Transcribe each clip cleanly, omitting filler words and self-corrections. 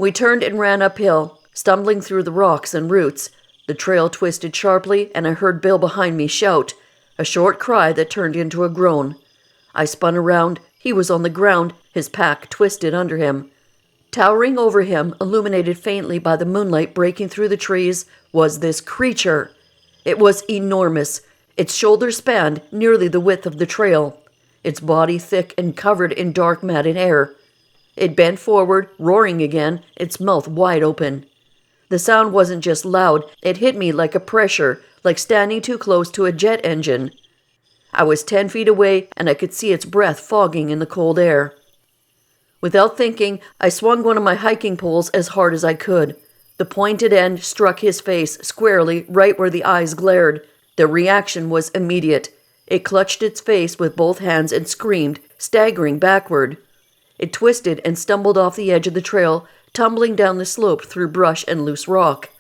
We turned and ran uphill, stumbling through the rocks and roots. The trail twisted sharply, and I heard Bill behind me shout, a short cry that turned into a groan. I spun around. He was on the ground, his pack twisted under him. Towering over him, illuminated faintly by the moonlight breaking through the trees, was this creature. It was enormous. Its shoulders spanned nearly the width of the trail, its body thick and covered in dark matted hair. It bent forward, roaring again, its mouth wide open. The sound wasn't just loud, it hit me like a pressure, like standing too close to a jet engine. I was 10 feet away, and I could see its breath fogging in the cold air. Without thinking, I swung one of my hiking poles as hard as I could. The pointed end struck his face squarely right where the eyes glared. The reaction was immediate. It clutched its face with both hands and screamed, staggering backward. It twisted and stumbled off the edge of the trail, tumbling down the slope through brush and loose rock.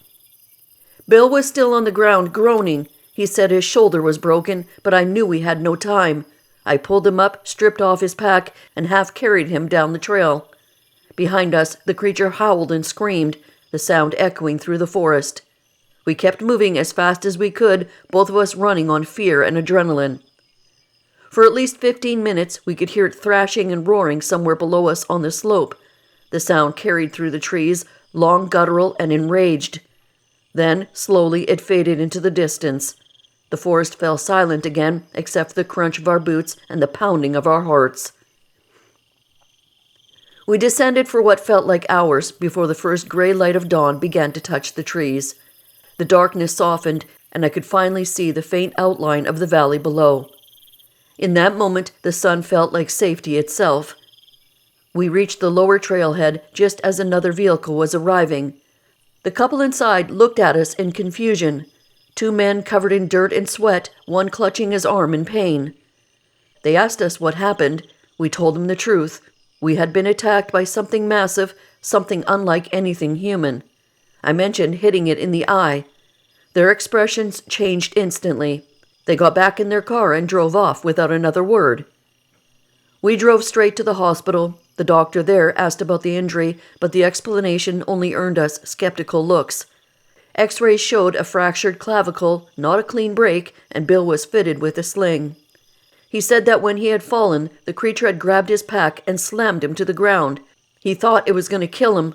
Bill was still on the ground, groaning. He said his shoulder was broken, but I knew we had no time. I pulled him up, stripped off his pack, and half carried him down the trail. Behind us, the creature howled and screamed, the sound echoing through the forest. We kept moving as fast as we could, both of us running on fear and adrenaline. For at least 15 minutes, we could hear it thrashing and roaring somewhere below us on the slope. The sound carried through the trees, long, guttural, and enraged. Then, slowly, it faded into the distance. The forest fell silent again, except for the crunch of our boots and the pounding of our hearts. We descended for what felt like hours before the first gray light of dawn began to touch the trees. The darkness softened, and I could finally see the faint outline of the valley below. In that moment, the sun felt like safety itself. We reached the lower trailhead just as another vehicle was arriving. The couple inside looked at us in confusion. 2 men covered in dirt and sweat, one clutching his arm in pain. They asked us what happened. We told them the truth. We had been attacked by something massive, something unlike anything human. I mentioned hitting it in the eye. Their expressions changed instantly. They got back in their car and drove off without another word. We drove straight to the hospital. The doctor there asked about the injury, but the explanation only earned us skeptical looks. X-rays showed a fractured clavicle, not a clean break, and Bill was fitted with a sling. He said that when he had fallen, the creature had grabbed his pack and slammed him to the ground. He thought it was going to kill him,